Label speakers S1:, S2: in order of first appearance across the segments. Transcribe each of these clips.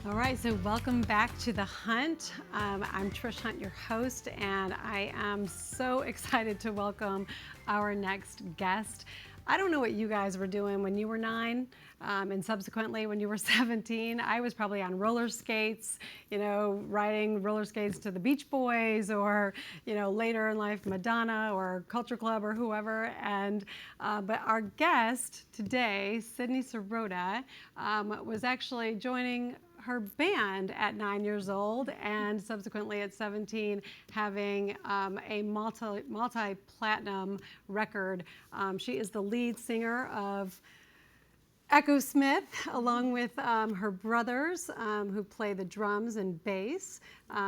S1: All right, so welcome back to The Hunt. I'm Trish Hunt, your host, and I am so excited to welcome our next guest. I don't know what you guys were doing when you were 9, and subsequently when you were 17. I was probably on roller skates, riding roller skates to the Beach Boys, or, later in life, Madonna or Culture Club or whoever. But our guest today, Sydney Sierota, was actually joining her band at 9 years old, and subsequently at 17 having a multi-platinum record. She is the lead singer of Echosmith, along with her brothers who play the drums and bass.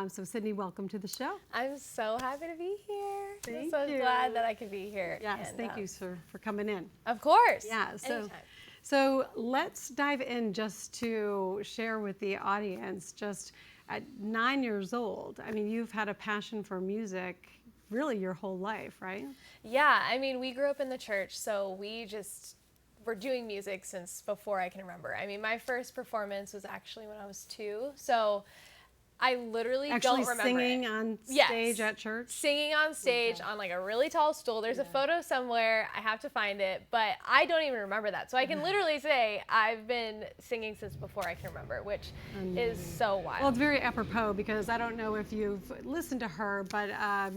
S1: So Sydney, welcome to the show.
S2: I'm so happy to be here.
S1: Thank
S2: I'm so
S1: you.
S2: glad that I could be here.
S1: Yes, thank you for coming in.
S2: Of course.
S1: Yeah.
S2: Anytime.
S1: So let's dive in just to share with the audience, just at 9 years old, I mean, you've had a passion for music really your whole life, right?
S2: Yeah, I mean, we grew up in the church, so we just were doing music since before I can remember. I mean, my first performance was actually when I was 2, so I literally don't remember
S1: singing
S2: it.
S1: on stage at church?
S2: Singing on stage on like a really tall stool. There's a photo somewhere. I have to find it, but I don't even remember that. So I can literally say I've been singing since before I can remember, which is so wild.
S1: Well, it's very apropos because I don't know if you've listened to her, but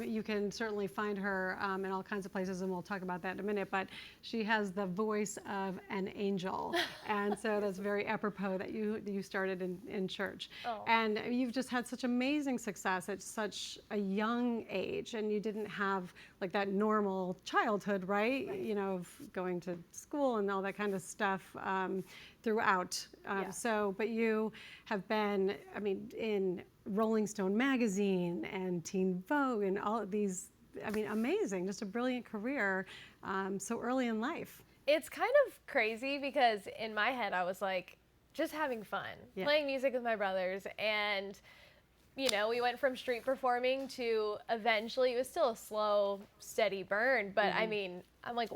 S1: you can certainly find her in all kinds of places, and we'll talk about that in a minute. But she has the voice of an angel, and so that's very apropos that you started in church.
S2: Oh.
S1: And you've just had such amazing success at such a young age, and you didn't have like that normal childhood, right? Of going to school and all that kind of stuff throughout. But you have been, I mean, in Rolling Stone magazine and Teen Vogue and all of these, I mean, amazing, just a brilliant career so early in life.
S2: It's kind of crazy because in my head I was like just having fun, playing music with my brothers, and we went from street performing to eventually, it was still a slow, steady burn, but I mean, I'm like,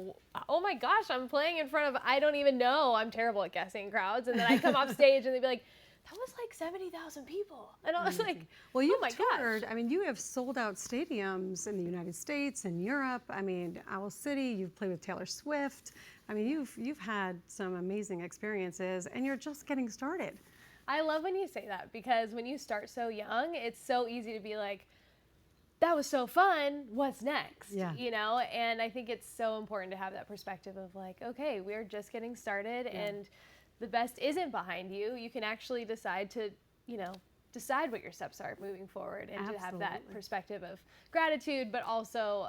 S2: oh my gosh, I'm playing in front of, I don't even know, I'm terrible at guessing crowds, and then I come off stage and they'd be like, that was like 70,000 people, and I was like,
S1: well, you've
S2: oh my
S1: toured,
S2: gosh.
S1: I mean, you have sold out stadiums in the United States and Europe. I mean, Owl City, you've played with Taylor Swift. I mean, you've had some amazing experiences, and you're just getting started.
S2: I love when you say that, because when you start so young, it's so easy to be like, that was so fun, what's next?
S1: Yeah.
S2: And I think it's so important to have that perspective of like, okay, we're just getting started, and the best isn't behind you. You can actually decide to, decide what your steps are moving forward, and to have that perspective of gratitude, but also,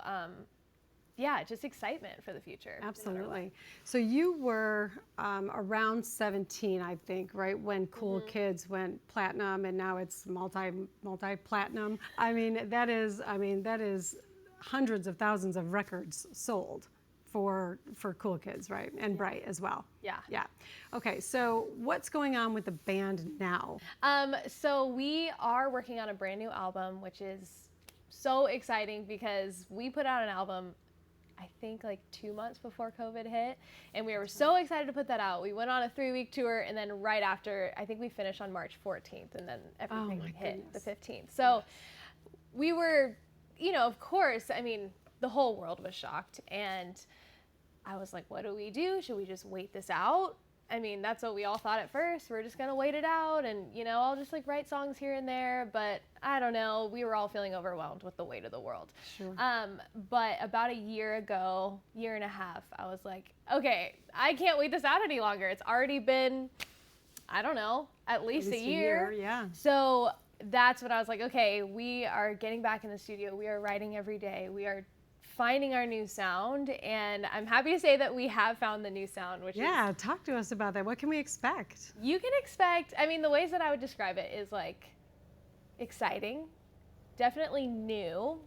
S2: just excitement for the future.
S1: Absolutely. So you were around 17, I think, right, when Cool Kids went platinum, and now it's multi-platinum. I mean, that is hundreds of thousands of records sold for Cool Kids, right, and Bright as well.
S2: Yeah.
S1: Yeah. Okay. So what's going on with the band now?
S2: So we are working on a brand new album, which is so exciting because we put out an album I think like 2 months before COVID hit, and we were so excited to put that out. We went on a 3-week tour, and then right after, I think we finished on March 14th, and then everything hit the 15th. So we were, of course, I mean, the whole world was shocked, and I was like, what do we do? Should we just wait this out? I mean, that's what we all thought at first. We're just going to wait it out, and, I'll just like write songs here and there, but I don't know. We were all feeling overwhelmed with the weight of the world.
S1: Sure.
S2: But about a year ago, year and a half, I was like, okay, I can't wait this out any longer. It's already been, I don't know, at least a year.
S1: Yeah.
S2: So that's when I was like, okay, we are getting back in the studio. We are writing every day. We are finding our new sound, and I'm happy to say that we have found the new sound, which is,
S1: talk to us about that. What can we expect?
S2: you can expect, I mean, the ways that I would describe it is like exciting, definitely new,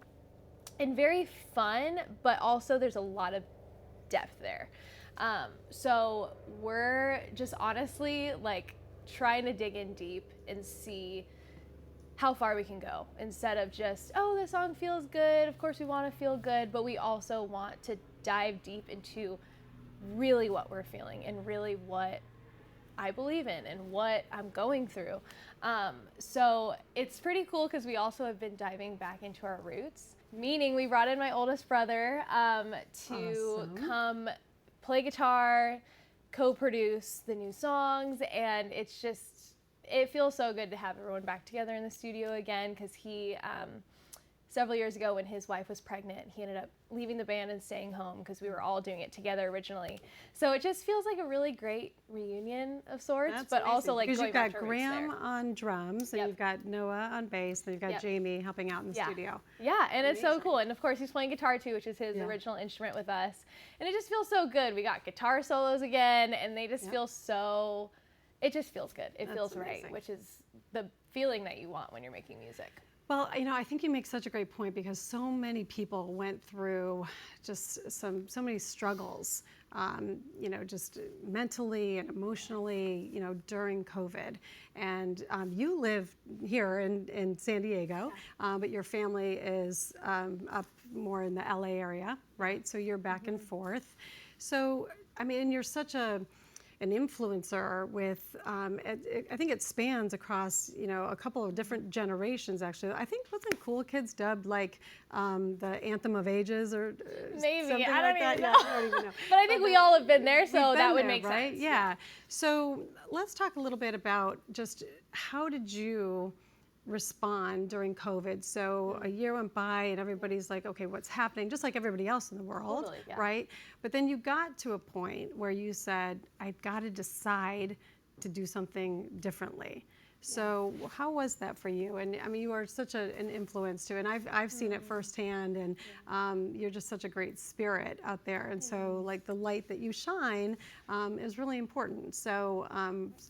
S2: and very fun, but also there's a lot of depth there. So we're just honestly like trying to dig in deep and see how far we can go, instead of just, oh, this song feels good, of course we want to feel good, but we also want to dive deep into really what we're feeling and really what I believe in and what I'm going through. So it's pretty cool because we also have been diving back into our roots, meaning we brought in my oldest brother to come play guitar, co-produce the new songs, and it feels so good to have everyone back together in the studio again, because he several years ago when his wife was pregnant, he ended up leaving the band and staying home because we were all doing it together originally. So it just feels like a really great reunion of sorts.
S1: That's
S2: but
S1: amazing.
S2: also like
S1: because
S2: going
S1: you've
S2: back
S1: got
S2: to roots
S1: Graham
S2: there.
S1: on drums, and
S2: Yep.
S1: you've got Noah on bass, and you've got
S2: Yep.
S1: Jamie helping out in the studio.
S2: Yeah, and it's so
S1: Amazing.
S2: cool. And of course he's playing guitar too, which is his
S1: Yeah.
S2: original instrument with us. And it just feels so good. We got guitar solos again, and they just feel so, it just feels good. It feels
S1: amazing.
S2: right, which is the feeling that you want when you're making music.
S1: Well, I think you make such a great point, because so many people went through just so many struggles, just mentally and emotionally, during COVID. And you live here in San Diego, but your family is up more in the LA area, right? So you're back and forth. So, and you're such an influencer with, I think it spans across, a couple of different generations, actually. I think, wasn't Cool Kids dubbed like the Anthem of Ages or
S2: Maybe,
S1: something
S2: I don't
S1: like
S2: even
S1: that?
S2: know.
S1: Yeah, I don't even know.
S2: But I think we all have been there,
S1: We've
S2: so
S1: been
S2: that would
S1: there,
S2: make
S1: right?
S2: sense.
S1: Yeah. So let's talk a little bit about just how did you respond during COVID? So a year went by and everybody's like, okay, what's happening? Just like everybody else in the world,
S2: Totally, yeah.
S1: right? But then you got to a point where you said, I've got to decide to do something differently. So how was that for you? And you are such an influence too, and I've seen it firsthand, and you're just such a great spirit out there. And so like the light that you shine is really important. So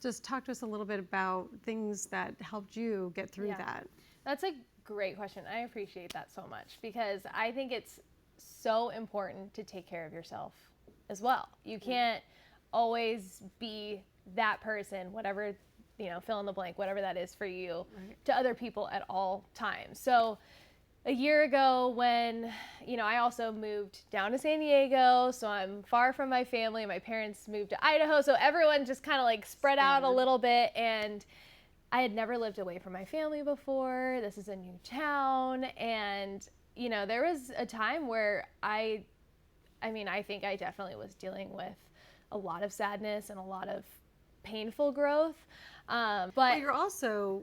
S1: just talk to us a little bit about things that helped you get through that.
S2: That's a great question. I appreciate that so much, because I think it's so important to take care of yourself as well. You can't always be that person, whatever, fill in the blank, whatever that is for you, to other people at all times. So a year ago when, I also moved down to San Diego, so I'm far from my family. My parents moved to Idaho, so everyone just kind of like spread out a little bit, and I had never lived away from my family before. This is a new town, and, there was a time where I think I definitely was dealing with a lot of sadness and a lot of painful growth. But
S1: you're also,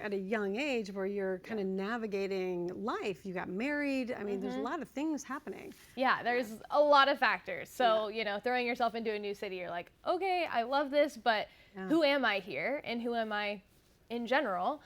S1: at a young age where you're kind of navigating life. You got married. There's a lot of things happening.
S2: Yeah, there's a lot of factors. So, throwing yourself into a new city, you're like, okay, I love this, but who am I here? And who am I in general?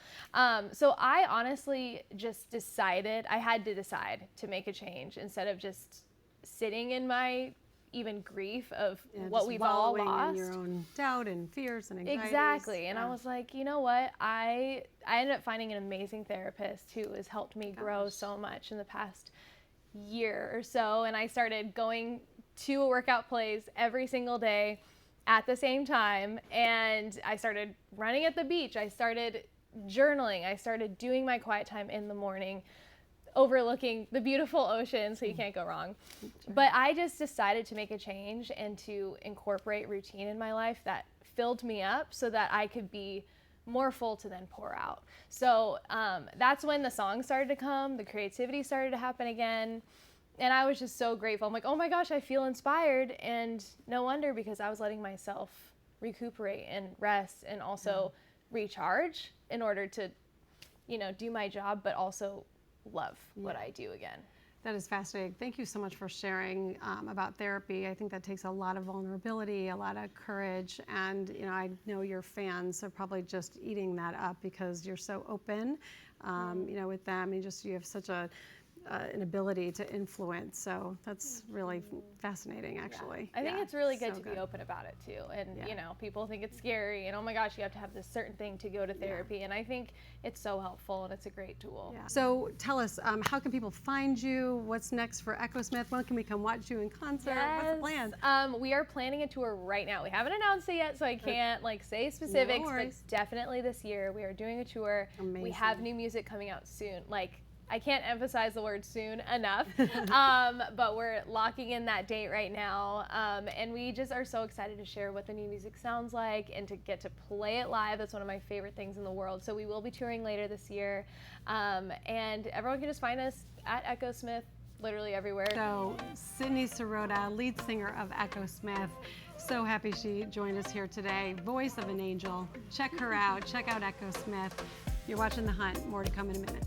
S2: So I honestly just decided, I had to decide to make a change instead of just sitting in my even grief of what we've all lost.
S1: In your own doubt and fears and anxieties.
S2: Exactly. And I was like, you know what? I ended up finding an amazing therapist who has helped me grow so much in the past year or so. And I started going to a workout place every single day at the same time. And I started running at the beach. I started journaling. I started doing my quiet time in the morning, overlooking the beautiful ocean, so you can't go wrong. But I just decided to make a change and to incorporate routine in my life that filled me up so that I could be more full to then pour out. So that's when the songs started to come, the creativity started to happen again, and I was just so grateful. I'm like, oh my gosh, I feel inspired, and no wonder, because I was letting myself recuperate and rest and also recharge in order to, do my job, but also love what I do again.
S1: That is fascinating. Thank you so much for sharing about therapy. I think that takes a lot of vulnerability, a lot of courage, and I know your fans are probably just eating that up because you're so open, with them. You have such an ability to influence. So that's really fascinating, actually.
S2: I think it's really good to be open about it too. And people think it's scary and oh my gosh, you have to have this certain thing to go to therapy. And I think it's so helpful and it's a great tool.
S1: So tell us, how can people find you? What's next for Echosmith? When can we come watch you in concert? What's the plan?
S2: We are planning a tour right now. We haven't announced it yet, so I can't say specifics, but definitely this year we are doing a tour.
S1: Amazing.
S2: We have new music coming out soon. I can't emphasize the word soon enough, but we're locking in that date right now, and we just are so excited to share what the new music sounds like and to get to play it live. That's one of my favorite things in the world. So we will be touring later this year, and everyone can just find us at Echosmith literally everywhere.
S1: So Sydney Sierota, lead singer of Echosmith, so happy she joined us here today. Voice of an angel. Check her out. Check out Echosmith. You're watching The Hunt. More to come in a minute.